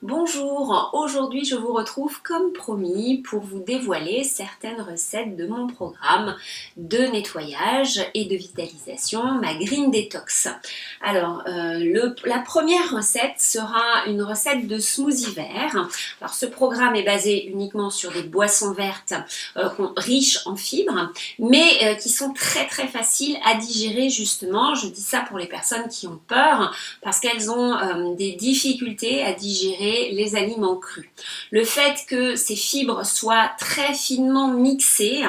Bonjour, aujourd'hui je vous retrouve comme promis pour vous dévoiler certaines recettes de mon programme de nettoyage et de vitalisation, ma Green Detox. Alors, la première recette sera une recette de smoothie vert. Alors, ce programme est basé uniquement sur des boissons vertes riches en fibres, mais qui sont très très faciles à digérer justement. Je dis ça pour les personnes qui ont peur parce qu'elles ont des difficultés à digérer les aliments crus. Le fait que ces fibres soient très finement mixées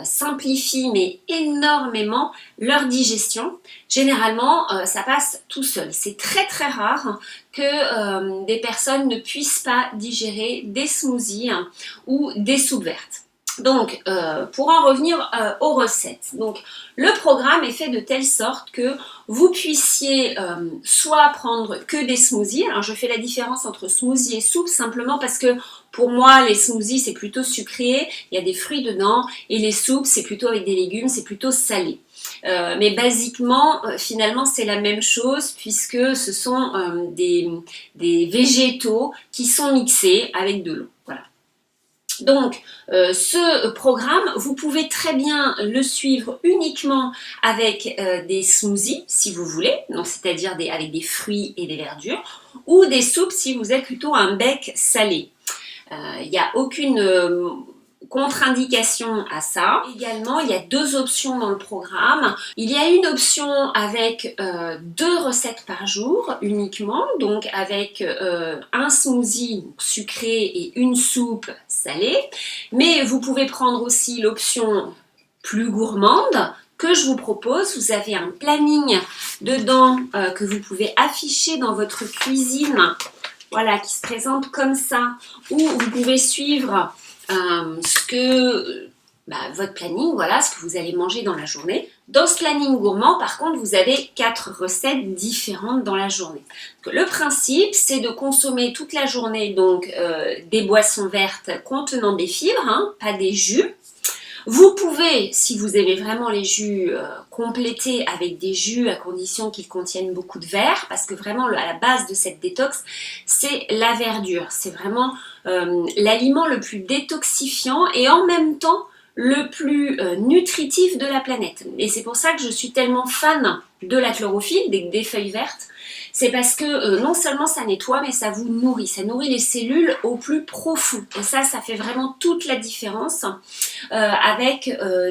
simplifie mais énormément leur digestion. Généralement, ça passe tout seul. C'est très très rare que des personnes ne puissent pas digérer des smoothies ou des soupes vertes. Donc, pour en revenir aux recettes, donc, le programme est fait de telle sorte que vous puissiez soit prendre que des smoothies. Alors, je fais la différence entre smoothie et soupe simplement parce que pour moi, les smoothies, c'est plutôt sucré, il y a des fruits dedans, et les soupes, c'est plutôt avec des légumes, c'est plutôt salé. Mais basiquement, finalement, c'est la même chose puisque ce sont des végétaux qui sont mixés avec de l'eau. Voilà. Donc, ce programme, vous pouvez très bien le suivre uniquement avec des smoothies, si vous voulez, donc c'est-à-dire avec des fruits et des verdures, ou des soupes si vous êtes plutôt un bec salé. Il n'y a aucune contre-indication à ça. Également, il y a deux options dans le programme. Il y a une option avec 2 recettes par jour uniquement, donc avec un smoothie sucré et une soupe salée. Mais vous pouvez prendre aussi l'option plus gourmande que je vous propose. Vous avez un planning dedans que vous pouvez afficher dans votre cuisine. Voilà, qui se présente comme ça, où vous pouvez suivre votre planning, voilà, ce que vous allez manger dans la journée. Dans ce planning gourmand, par contre, vous avez 4 recettes différentes dans la journée. Donc, le principe, c'est de consommer toute la journée donc des boissons vertes contenant des fibres, pas des jus. Vous pouvez, si vous aimez vraiment les jus, compléter avec des jus à condition qu'ils contiennent beaucoup de verre, parce que vraiment à la base de cette détox, c'est la verdure. C'est vraiment l'aliment le plus détoxifiant et en même temps le plus nutritif de la planète. Et c'est pour ça que je suis tellement fan de la chlorophylle, des feuilles vertes. C'est parce que non seulement ça nettoie, mais ça vous nourrit. Ça nourrit les cellules au plus profond. Et ça fait vraiment toute la différence avec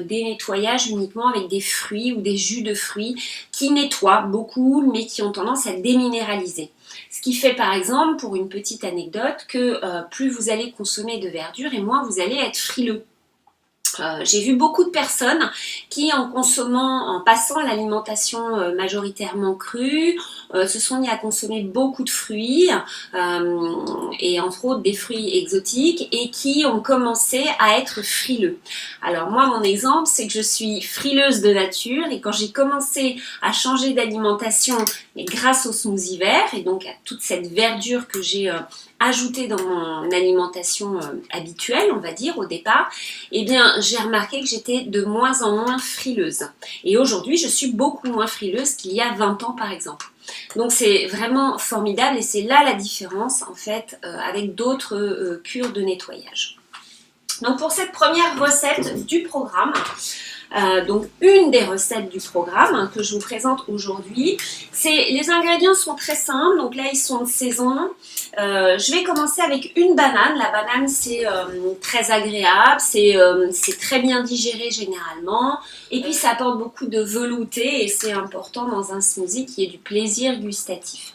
des nettoyages uniquement avec des fruits ou des jus de fruits qui nettoient beaucoup, mais qui ont tendance à déminéraliser. Ce qui fait par exemple, pour une petite anecdote, que plus vous allez consommer de verdure et moins vous allez être frileux. J'ai vu beaucoup de personnes qui, en passant à l'alimentation majoritairement crue, se sont mis à consommer beaucoup de fruits et entre autres des fruits exotiques et qui ont commencé à être frileux. Alors moi, mon exemple, c'est que je suis frileuse de nature et quand j'ai commencé à changer d'alimentation grâce au smoothie vert et donc à toute cette verdure que j'ai ajoutée dans mon alimentation habituelle, on va dire, au départ, eh bien, j'ai remarqué que j'étais de moins en moins frileuse. Et aujourd'hui, je suis beaucoup moins frileuse qu'il y a 20 ans, par exemple. Donc, c'est vraiment formidable et c'est là la différence, en fait, avec d'autres cures de nettoyage. Donc, pour cette première recette du programme, donc une des recettes du programme que je vous présente aujourd'hui, les ingrédients sont très simples, donc là ils sont de saison. Je vais commencer avec une banane. La banane c'est très agréable, c'est très bien digéré généralement et puis ça apporte beaucoup de velouté et c'est important dans un smoothie qu'il y ait du plaisir gustatif.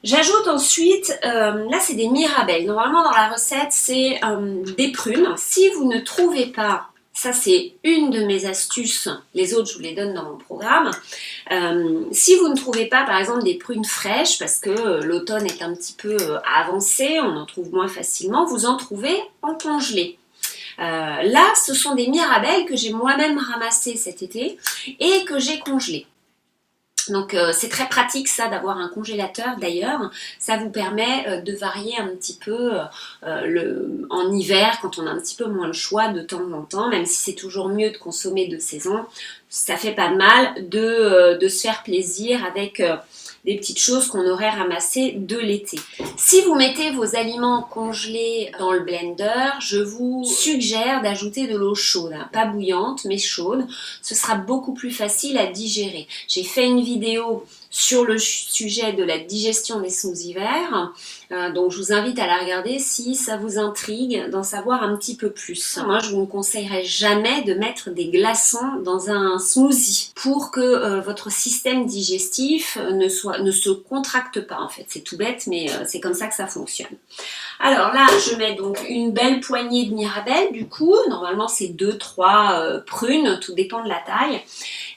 J'ajoute ensuite, là c'est des mirabelles. Normalement dans la recette c'est des prunes. Si vous ne trouvez pas, ça c'est une de mes astuces, les autres je vous les donne dans mon programme. Si vous ne trouvez pas par exemple des prunes fraîches, parce que l'automne est un petit peu avancé, on en trouve moins facilement, vous en trouvez en congelé. Là ce sont des mirabelles que j'ai moi-même ramassées cet été et que j'ai congelées. Donc c'est très pratique ça d'avoir un congélateur d'ailleurs, ça vous permet de varier un petit peu en hiver quand on a un petit peu moins le choix de temps en temps, même si c'est toujours mieux de consommer de saison, ça fait pas de mal de se faire plaisir avec des petites choses qu'on aurait ramassées de l'été. Si vous mettez vos aliments congelés dans le blender, je vous suggère d'ajouter de l'eau chaude, hein, pas bouillante mais chaude. Ce sera beaucoup plus facile à digérer. J'ai fait une vidéo sur le sujet de la digestion des smoothies verts, donc je vous invite à la regarder si ça vous intrigue d'en savoir un petit peu plus. Moi je vous ne conseillerais jamais de mettre des glaçons dans un smoothie pour que votre système digestif ne se contracte pas en fait. C'est tout bête mais c'est comme ça que ça fonctionne. Alors là je mets donc une belle poignée de Mirabelle du coup, normalement c'est 2-3 prunes, tout dépend de la taille.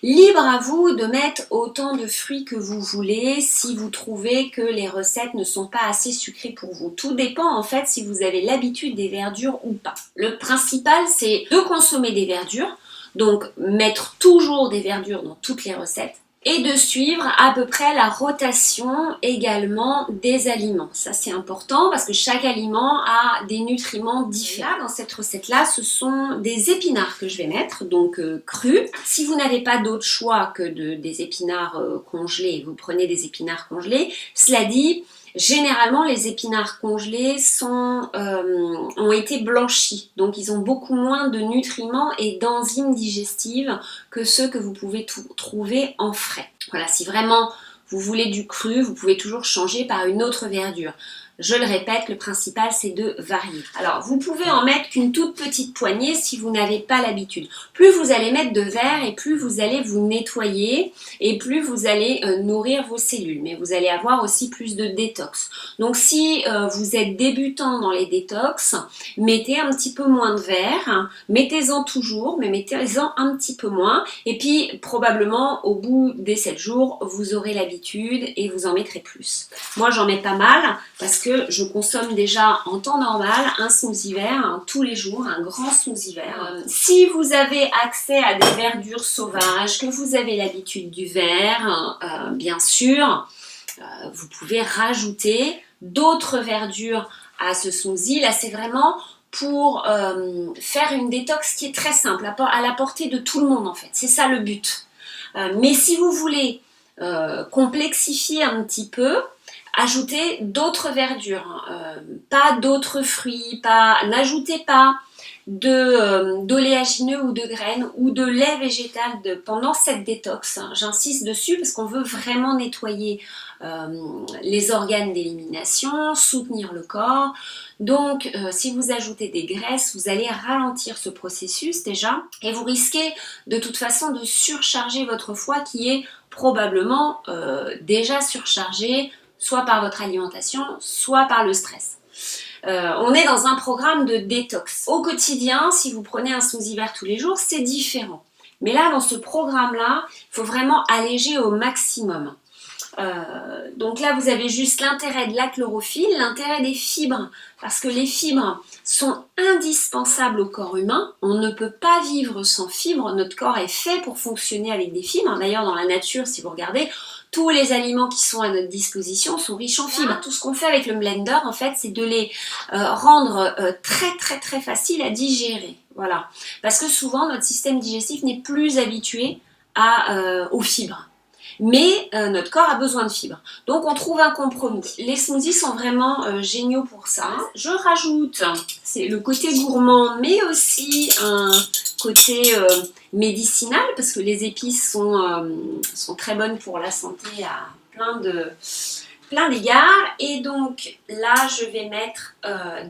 Libre à vous de mettre autant de fruits que vous voulez si vous trouvez que les recettes ne sont pas assez sucrées pour vous. Tout dépend en fait si vous avez l'habitude des verdures ou pas. Le principal c'est de consommer des verdures, donc mettre toujours des verdures dans toutes les recettes et de suivre à peu près la rotation également des aliments. Ça c'est important parce que chaque aliment a des nutriments différents. Là, dans cette recette-là, ce sont des épinards que je vais mettre, donc crus. Si vous n'avez pas d'autre choix que des épinards congelés, vous prenez des épinards congelés. Cela dit, généralement, les épinards congelés ont été blanchis, donc ils ont beaucoup moins de nutriments et d'enzymes digestives que ceux que vous pouvez trouver en frais. Voilà, si vraiment vous voulez du cru, vous pouvez toujours changer par une autre verdure. Je le répète, le principal c'est de varier. Alors vous pouvez en mettre qu'une toute petite poignée si vous n'avez pas l'habitude. Plus vous allez mettre de verre et plus vous allez vous nettoyer et plus vous allez nourrir vos cellules. Mais vous allez avoir aussi plus de détox. Donc si vous êtes débutant dans les détox, mettez un petit peu moins de verre. Hein. Mettez-en toujours, mais mettez-en un petit peu moins. Et puis probablement au bout des 7 jours, vous aurez l'habitude et vous en mettrez plus. Moi j'en mets pas mal parce que je consomme déjà en temps normal un smoothie vert hein, tous les jours, un grand smoothie vert. Si vous avez accès à des verdures sauvages, que vous avez l'habitude du vert, bien sûr, vous pouvez rajouter d'autres verdures à ce smoothie. Là, c'est vraiment pour faire une détox qui est très simple, à la portée de tout le monde en fait. C'est ça le but. Mais si vous voulez complexifier un petit peu, ajoutez d'autres verdures, pas d'autres fruits, n'ajoutez pas d'oléagineux ou de graines ou de lait végétal pendant cette détox. J'insiste dessus parce qu'on veut vraiment nettoyer les organes d'élimination, soutenir le corps. Donc si vous ajoutez des graisses, vous allez ralentir ce processus déjà et vous risquez de toute façon de surcharger votre foie qui est probablement déjà surchargé soit par votre alimentation, soit par le stress. On est dans un programme de détox. Au quotidien, si vous prenez un smoothie vert tous les jours, c'est différent. Mais là, dans ce programme-là, il faut vraiment alléger au maximum. Donc là, vous avez juste l'intérêt de la chlorophylle, l'intérêt des fibres, parce que les fibres sont indispensables au corps humain. On ne peut pas vivre sans fibres. Notre corps est fait pour fonctionner avec des fibres. D'ailleurs, dans la nature, si vous regardez, tous les aliments qui sont à notre disposition sont riches en fibres. Tout ce qu'on fait avec le blender, en fait, c'est de les rendre très faciles à digérer. Voilà. Parce que souvent, notre système digestif n'est plus habitué aux fibres. Mais notre corps a besoin de fibres. Donc on trouve un compromis. Les smoothies sont vraiment géniaux pour ça. Je rajoute, c'est le côté gourmand, mais aussi un côté médicinal, parce que les épices sont très bonnes pour la santé à plein d'égards. Et donc là je vais mettre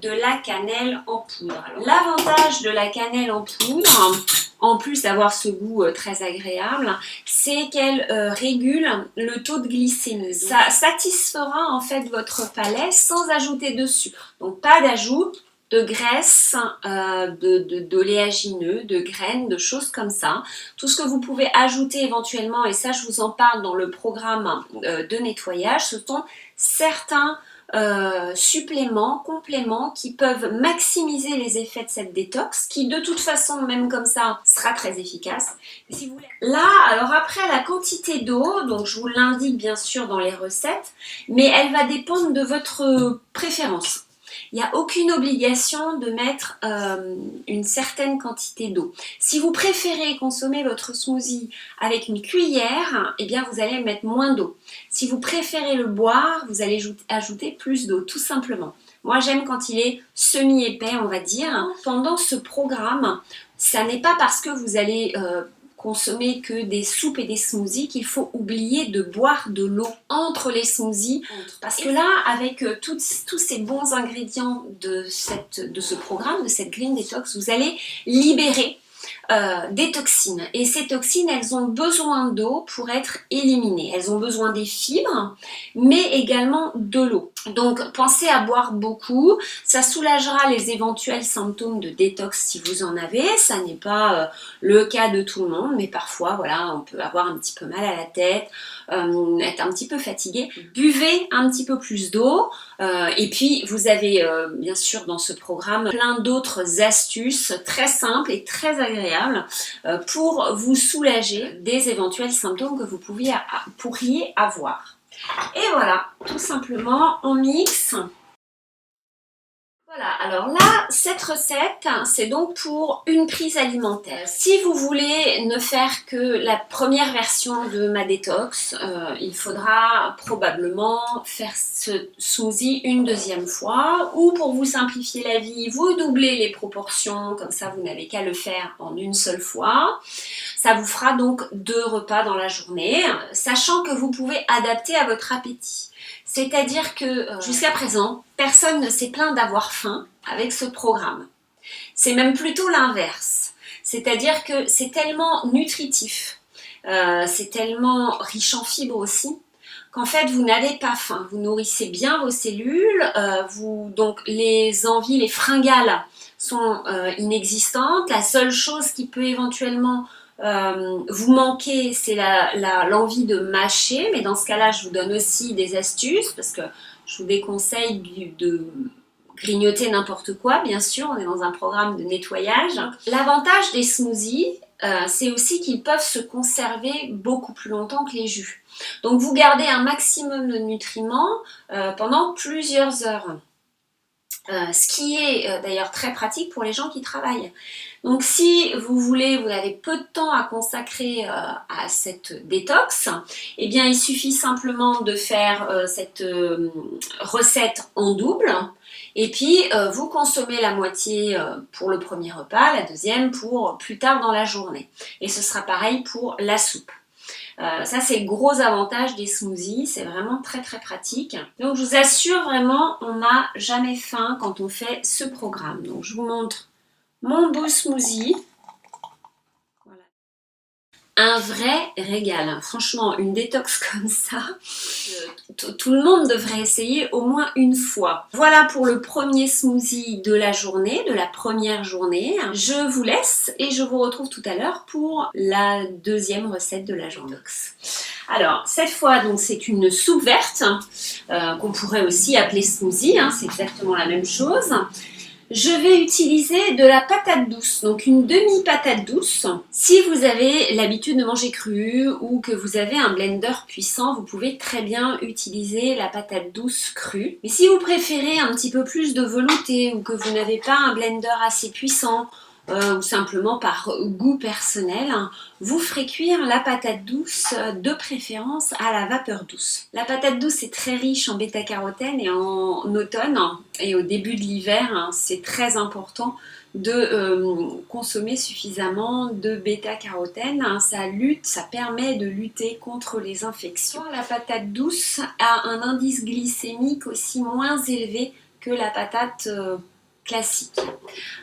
de la cannelle en poudre. L'avantage de la cannelle en poudre, en plus d'avoir ce goût très agréable, c'est qu'elle régule le taux de glycémie. Ça satisfera en fait votre palais sans ajouter de sucre. Donc pas d'ajout de graisse, d'oléagineux, de graines, de choses comme ça. Tout ce que vous pouvez ajouter éventuellement, et ça je vous en parle dans le programme de nettoyage, ce sont certains suppléments, compléments qui peuvent maximiser les effets de cette détox, qui de toute façon, même comme ça, sera très efficace. Si vous voulez... Là, alors après la quantité d'eau, donc je vous l'indique bien sûr dans les recettes, mais elle va dépendre de votre préférence. il n'y a aucune obligation de mettre une certaine quantité d'eau. Si vous préférez consommer votre smoothie avec une cuillère, eh bien vous allez mettre moins d'eau. Si vous préférez le boire, vous allez ajouter plus d'eau, tout simplement. Moi, j'aime quand il est semi-épais, on va dire. Pendant ce programme, ça n'est pas parce que vous allez consommer que des soupes et des smoothies qu'il faut oublier de boire de l'eau entre les smoothies. Parce que là, avec tous ces bons ingrédients de ce programme, de cette Green Detox, vous allez libérer des toxines. Et ces toxines, elles ont besoin d'eau pour être éliminées. Elles ont besoin des fibres, mais également de l'eau. Donc, pensez à boire beaucoup. Ça soulagera les éventuels symptômes de détox si vous en avez. Ça n'est pas le cas de tout le monde, mais parfois, voilà, on peut avoir un petit peu mal à la tête, être un petit peu fatigué. Buvez un petit peu plus d'eau. Et puis, vous avez bien sûr dans ce programme plein d'autres astuces très simples et très agréables pour vous soulager des éventuels symptômes que vous pourriez avoir. Et voilà, tout simplement, on mixe. Voilà, alors là, cette recette, c'est donc pour une prise alimentaire. Si vous voulez ne faire que la première version de ma détox, il faudra probablement faire ce smoothie une deuxième fois, ou pour vous simplifier la vie, vous doublez les proportions, comme ça vous n'avez qu'à le faire en une seule fois. Ça vous fera donc 2 repas dans la journée, sachant que vous pouvez adapter à votre appétit. C'est-à-dire que jusqu'à présent, personne ne s'est plaint d'avoir faim avec ce programme. C'est même plutôt l'inverse. C'est-à-dire que c'est tellement nutritif, c'est tellement riche en fibres aussi, qu'en fait vous n'avez pas faim. Vous nourrissez bien vos cellules, donc les envies, les fringales sont inexistantes. La seule chose qui peut éventuellement vous manquez, c'est l'envie de mâcher, mais dans ce cas-là, je vous donne aussi des astuces parce que je vous déconseille de grignoter n'importe quoi, bien sûr, on est dans un programme de nettoyage. L'avantage des smoothies, c'est aussi qu'ils peuvent se conserver beaucoup plus longtemps que les jus. Donc vous gardez un maximum de nutriments pendant plusieurs heures. Ce qui est d'ailleurs très pratique pour les gens qui travaillent. Donc si vous avez peu de temps à consacrer à cette détox, eh bien il suffit simplement de faire cette recette en double et puis vous consommez la moitié pour le premier repas, la deuxième pour plus tard dans la journée. Et ce sera pareil pour la soupe. Ça c'est le gros avantage des smoothies, c'est vraiment très très pratique. Donc je vous assure vraiment, on n'a jamais faim quand on fait ce programme. Donc je vous montre mon beau smoothie. Voilà. Un vrai régal, franchement une détox comme ça, tout le monde devrait essayer au moins une fois. Voilà pour le premier smoothie de la journée, de la première journée. Je vous laisse et je vous retrouve tout à l'heure pour la deuxième recette de la journée. Alors cette fois donc c'est une soupe verte qu'on pourrait aussi appeler smoothie, c'est exactement la même chose. Je vais utiliser de la patate douce, donc une demi-patate douce. Si vous avez l'habitude de manger cru ou que vous avez un blender puissant, vous pouvez très bien utiliser la patate douce crue. Mais si vous préférez un petit peu plus de velouté ou que vous n'avez pas un blender assez puissant, ou simplement par goût personnel, vous ferez cuire la patate douce de préférence à la vapeur douce. La patate douce est très riche en bêta-carotène et en automne et au début de l'hiver, c'est très important de consommer suffisamment de bêta-carotène. Ça permet de lutter contre les infections. La patate douce a un indice glycémique aussi moins élevé que la patate classique.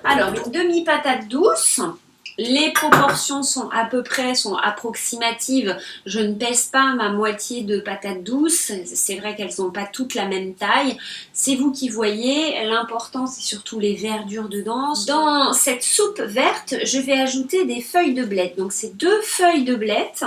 Alors, une demi-patate douce, les proportions sont approximatives. Je ne pèse pas ma moitié de patate douce. C'est vrai qu'elles n'ont pas toutes la même taille. C'est vous qui voyez. L'important, c'est surtout les verdures dedans. Dans cette soupe verte, je vais ajouter des feuilles de blettes. Donc, c'est 2 feuilles de blettes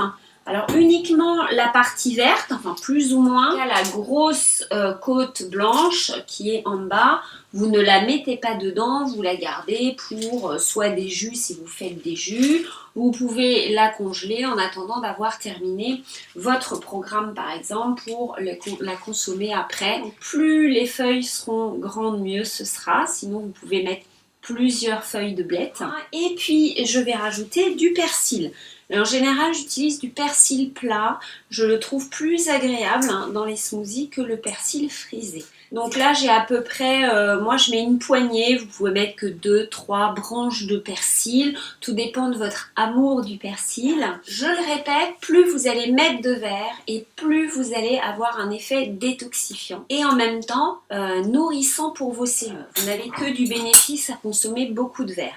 Alors uniquement la partie verte, enfin plus ou moins, la grosse côte blanche qui est en bas, vous ne la mettez pas dedans, vous la gardez pour soit des jus si vous faites des jus, vous pouvez la congeler en attendant d'avoir terminé votre programme par exemple pour la consommer après. Donc, plus les feuilles seront grandes, mieux ce sera, sinon vous pouvez mettre plusieurs feuilles de blettes. Et puis je vais rajouter du persil. En général, j'utilise du persil plat. Je le trouve plus agréable dans les smoothies que le persil frisé. Donc là, j'ai à peu près, moi je mets une poignée, vous pouvez mettre que 2-3 branches de persil. Tout dépend de votre amour du persil. Je le répète, plus vous allez mettre de verre et plus vous allez avoir un effet détoxifiant. Et en même temps, nourrissant pour vos cellules. Vous n'avez que du bénéfice à consommer beaucoup de verre.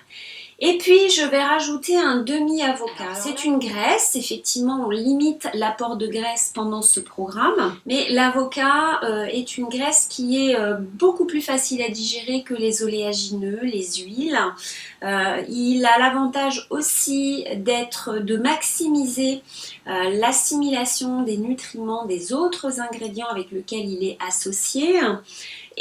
Et puis, je vais rajouter un demi-avocat. C'est une graisse, effectivement, on limite l'apport de graisse pendant ce programme. Mais l'avocat est une graisse qui est beaucoup plus facile à digérer que les oléagineux, les huiles. Il a l'avantage aussi de maximiser l'assimilation des nutriments des autres ingrédients avec lesquels il est associé.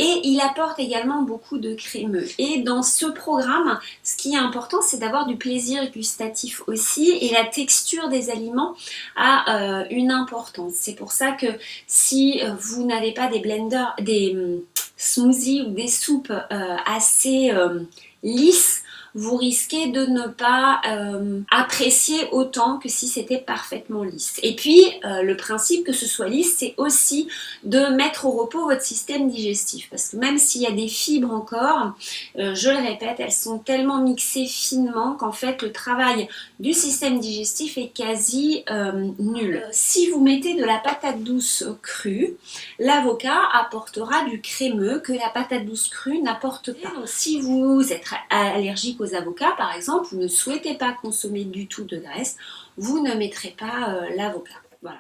Et il apporte également beaucoup de crémeux. Et dans ce programme, ce qui est important, c'est d'avoir du plaisir gustatif aussi. Et la texture des aliments a une importance. C'est pour ça que si vous n'avez pas des blenders, des smoothies ou des soupes assez lisses, vous risquez de ne pas apprécier autant que si c'était parfaitement lisse. Et puis, le principe que ce soit lisse, c'est aussi de mettre au repos votre système digestif. Parce que même s'il y a des fibres encore, je le répète, elles sont tellement mixées finement qu'en fait, le travail du système digestif est quasi nul. Si vous mettez de la patate douce crue, l'avocat apportera du crémeux que la patate douce crue n'apporte pas. Donc, si vous êtes allergique aux avocats, par exemple, vous ne souhaitez pas consommer du tout de graisse, vous ne mettrez pas l'avocat. Voilà.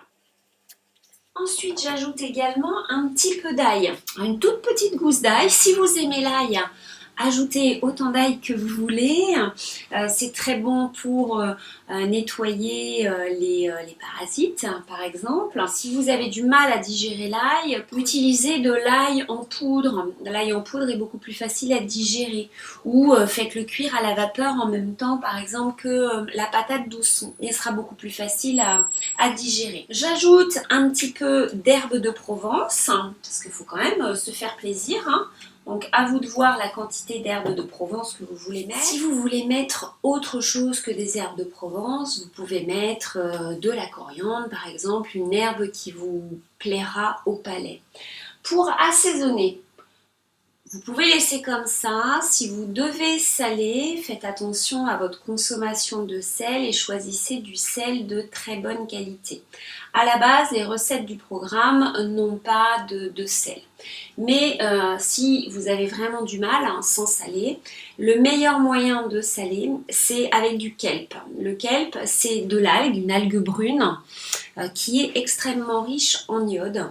Ensuite, j'ajoute également un petit peu d'ail, une toute petite gousse d'ail. Si vous aimez l'ail, ajoutez autant d'ail que vous voulez. C'est très bon pour nettoyer les parasites, par exemple. Si vous avez du mal à digérer l'ail, utilisez de l'ail en poudre. L'ail en poudre est beaucoup plus facile à digérer. Ou faites-le cuire à la vapeur en même temps, par exemple, que la patate douce. Il sera beaucoup plus facile à digérer. J'ajoute un petit peu d'herbe de Provence, parce qu'il faut quand même se faire plaisir. Donc à vous de voir la quantité d'herbes de Provence que vous voulez mettre. Si vous voulez mettre autre chose que des herbes de Provence, vous pouvez mettre de la coriandre par exemple, une herbe qui vous plaira au palais. Pour assaisonner, vous pouvez laisser comme ça. Si vous devez saler, faites attention à votre consommation de sel et choisissez du sel de très bonne qualité. À la base, les recettes du programme n'ont pas de sel. Mais si vous avez vraiment du mal sans saler, le meilleur moyen de saler, c'est avec du kelp. Le kelp, c'est de l'algue, une algue brune, qui est extrêmement riche en iode.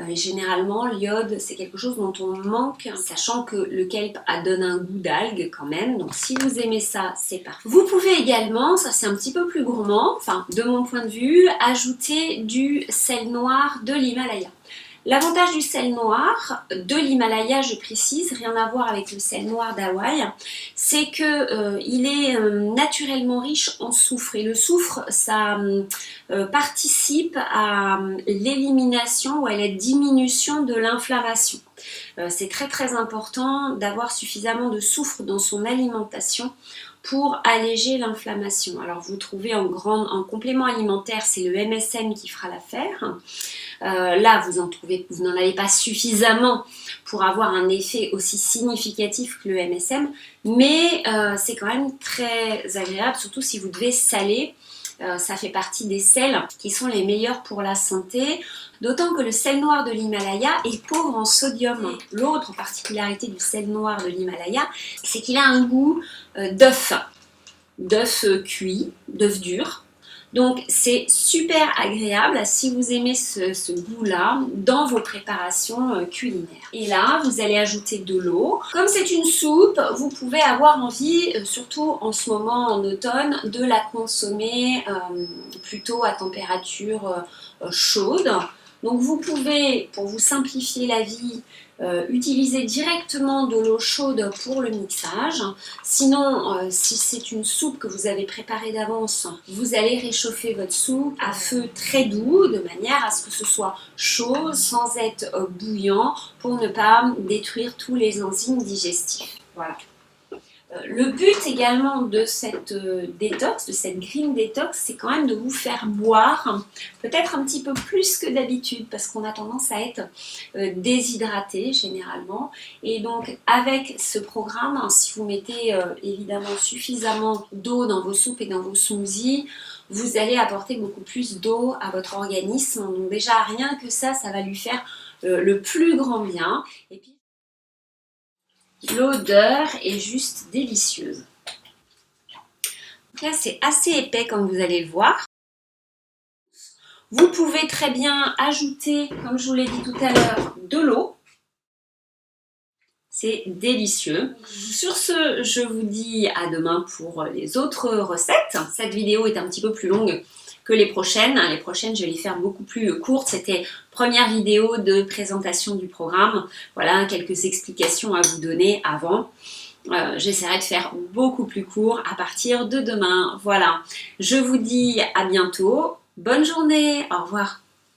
Généralement, l'iode, c'est quelque chose dont on manque, sachant que le kelp donne un goût d'algue quand même. Donc si vous aimez ça, c'est parfait. Vous pouvez également, ça c'est un petit peu plus gourmand, enfin de mon point de vue, ajouter du sel noir de l'Himalaya. L'avantage du sel noir de l'Himalaya, je précise, rien à voir avec le sel noir d'Hawaï, c'est que il est naturellement riche en soufre. Et le soufre, ça participe à l'élimination ou à la diminution de l'inflammation. C'est très très important d'avoir suffisamment de soufre dans son alimentation pour alléger l'inflammation. Alors vous trouvez en complément alimentaire, c'est le MSM qui fera l'affaire. Là, vous n'en avez pas suffisamment pour avoir un effet aussi significatif que le MSM, mais c'est quand même très agréable, surtout si vous devez saler. Ça fait partie des sels qui sont les meilleurs pour la santé, d'autant que le sel noir de l'Himalaya est pauvre en sodium. L'autre particularité du sel noir de l'Himalaya, c'est qu'il a un goût d'œuf cuit, d'œuf dur. Donc c'est super agréable si vous aimez ce goût-là dans vos préparations culinaires. Et là, vous allez ajouter de l'eau. Comme c'est une soupe, vous pouvez avoir envie, surtout en ce moment en automne, de la consommer plutôt à température chaude. Donc vous pouvez, pour vous simplifier la vie, utiliser directement de l'eau chaude pour le mixage. Sinon, si c'est une soupe que vous avez préparée d'avance, vous allez réchauffer votre soupe à feu très doux, de manière à ce que ce soit chaud sans être bouillant, pour ne pas détruire tous les enzymes digestifs. Voilà. Le but également de cette détox, de cette green détox, c'est quand même de vous faire boire peut-être un petit peu plus que d'habitude parce qu'on a tendance à être déshydraté généralement. Et donc avec ce programme, si vous mettez évidemment suffisamment d'eau dans vos soupes et dans vos smoothies, vous allez apporter beaucoup plus d'eau à votre organisme. Donc déjà rien que ça va lui faire le plus grand bien. Et puis, l'odeur est juste délicieuse. Donc là, c'est assez épais comme vous allez le voir. Vous pouvez très bien ajouter, comme je vous l'ai dit tout à l'heure, de l'eau. C'est délicieux. Sur ce, je vous dis à demain pour les autres recettes. Cette vidéo est un petit peu plus longue que les prochaines. Les prochaines, je vais les faire beaucoup plus courtes. C'était première vidéo de présentation du programme. Voilà, quelques explications à vous donner avant. J'essaierai de faire beaucoup plus court à partir de demain. Voilà, je vous dis à bientôt. Bonne journée, au revoir.